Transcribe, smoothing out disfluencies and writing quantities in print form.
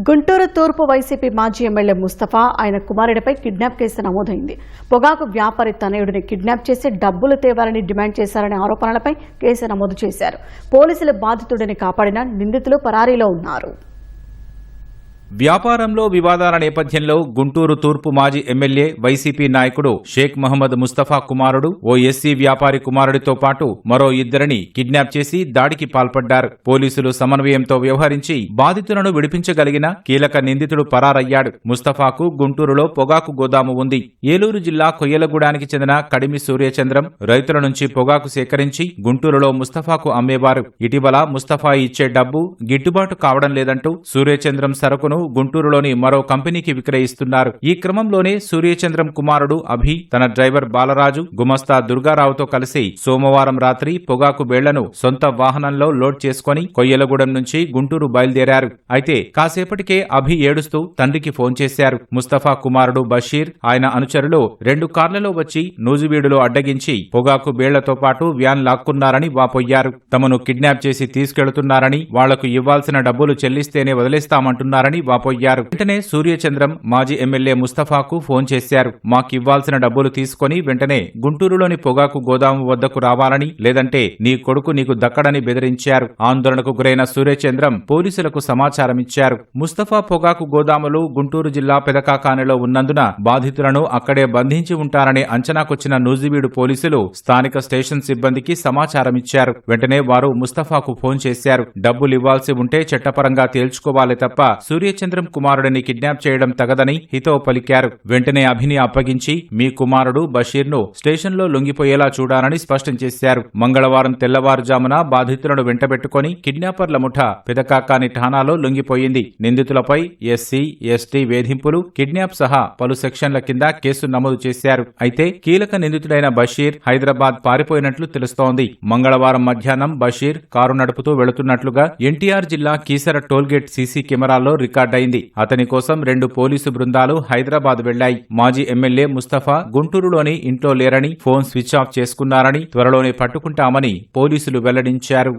గుంటూరు తూర్పు వైసీపీ మాజీ ఎమ్మెల్యే ముస్తఫా ఆయన కుమారుడిపై కిడ్నాప్ కేసు నమోదైంది. పొగాకు వ్యాపారి తనయుడిని కిడ్నాప్ చేసి డబ్బులు తేవాలని డిమాండ్ చేశారనే ఆరోపణలపై కేసు నమోదు చేశారు. పోలీసులు బాధితుడిని కాపాడిన నిందితులు పరారీలో ఉన్నారు. వ్యాపారంలో వివాదాల నేపథ్యంలో గుంటూరు తూర్పు మాజీ ఎమ్మెల్యే వైసీపీ నాయకుడు షేక్ మహమ్మద్ ముస్తఫా కుమారుడు ఓ ఎస్సీ వ్యాపారి కుమారుడితో పాటు మరో ఇద్దరిని కిడ్నాప్ చేసి దాడికి పాల్పడ్డారు. పోలీసులు సమన్వయంతో వ్యవహరించి బాధితులను విడిపించగలిగిన కీలక నిందితుడు పరారయ్యాడు. ముస్తఫాకు గుంటూరులో పొగాకు గోదాము ఉంది. ఏలూరు జిల్లా కొయ్యలగూడానికి చెందిన కడిమి సూర్యచంద్రం రైతుల నుంచి పొగాకు సేకరించి గుంటూరులో ముస్తఫాకు అమ్మేవారు. ఇటీవల ముస్తఫా ఇచ్చే డబ్బు గిట్టుబాటు కావడం లేదంటూ సూర్యచంద్రం సరుకును గుంటూరులోని మరో కంపెనీకి విక్రయిస్తున్నారు. ఈ క్రమంలోనే సూర్యచంద్రం కుమారుడు అభి తన డ్రైవర్ బాలరాజు, గుమస్తా దుర్గారావుతో కలిసి సోమవారం రాత్రి పొగాకు బేళ్లను సొంత వాహనంలో లోడ్ చేసుకుని కొయ్యలగూడెం నుంచి గుంటూరు బయలుదేరారు. అయితే కాసేపటికే అభి ఏడుస్తూ తండ్రికి ఫోన్ చేశారు. ముస్తఫా కుమారుడు బషీర్, ఆయన అనుచరులు 2 కార్లలో వచ్చి నూజివీడులో అడ్డగించి పొగాకు బేళ్లతో పాటు వ్యాన్ లాక్కున్నారని వాపోయ్యారు. తమను కిడ్నాప్ చేసి తీసుకెళ్తున్నారని, వాళ్లకు ఇవ్వాల్సిన డబ్బులు చెల్లిస్తేనే వదిలేస్తామంటున్నారని వాపోయ్యారు. వెంటనే సూర్యచంద్రం మాజీ ఎమ్మెల్యే ముస్తఫాకు ఫోన్ చేశారు. మాకివ్వాల్సిన డబ్బులు తీసుకుని వెంటనే గుంటూరులోని పొగాకు గోదాము వద్దకు రావాలని, లేదంటే నీ కొడుకు నీకు దక్కడని బెదిరించారు. ఆందోళనకు గురైన సూర్యచంద్రం పోలీసులకు సమాచారమిచ్చారు. ముస్తఫా పొగాకు గోదాములు గుంటూరు జిల్లా పెదకాకానిలో ఉన్నందున బాధితులను అక్కడే బంధించి ఉంటారనే అంచనాకొచ్చిన నూజివీడు పోలీసులు స్థానిక స్టేషన్ సిబ్బందికి సమాచారమిచ్చారు. వెంటనే వారు ముస్తఫాకు ఫోన్ చేశారు. డబ్బులివ్వాల్సి ఉంటే చట్టపరంగా తేల్చుకోవాలి తప్ప సూర్యచంద్రం కుమారుడిని కిడ్నాప్ చేయడం తగదని హితవు పలికారు. వెంటనే అభిని అప్పగించి మీ కుమారుడు బషీర్ను స్టేషన్లో లొంగిపోయేలా చూడాలని స్పష్టం చేశారు. మంగళవారం తెల్లవారుజామున బాధితులను వెంటబెట్టుకుని కిడ్నాపర్ల ముఠా పెదకాకాని ఠాణాలో లొంగిపోయింది. నిందితులపై ఎస్సీ, ఎస్టీ వేధింపులు, కిడ్నాప్ సహా పలు సెక్షన్ల కింద కేసు నమోదు చేశారు. అయితే కీలక నిందితుడైన బషీర్ హైదరాబాద్ పారిపోయినట్లు తెలుస్తోంది. మంగళవారం మధ్యాహ్నం బషీర్ కారు నడుపుతూ వెళుతున్నట్లుగా ఎన్టీఆర్ జిల్లా కీసర టోల్గేట్ సీసీ కెమెరాల్లో రికార్డైంది. అతని కోసం 2 పోలీసు బృందాలు హైదరాబాద్ వెళ్లాయి. మాజీ ఎమ్మెల్యే ముస్తఫా గుంటూరులోని ఇంట్లో లేరని, ఫోన్ స్విచ్ ఆఫ్ చేసుకున్నారని, త్వరలోనే పట్టుకుంటామని పోలీసులు వెల్లడించారు.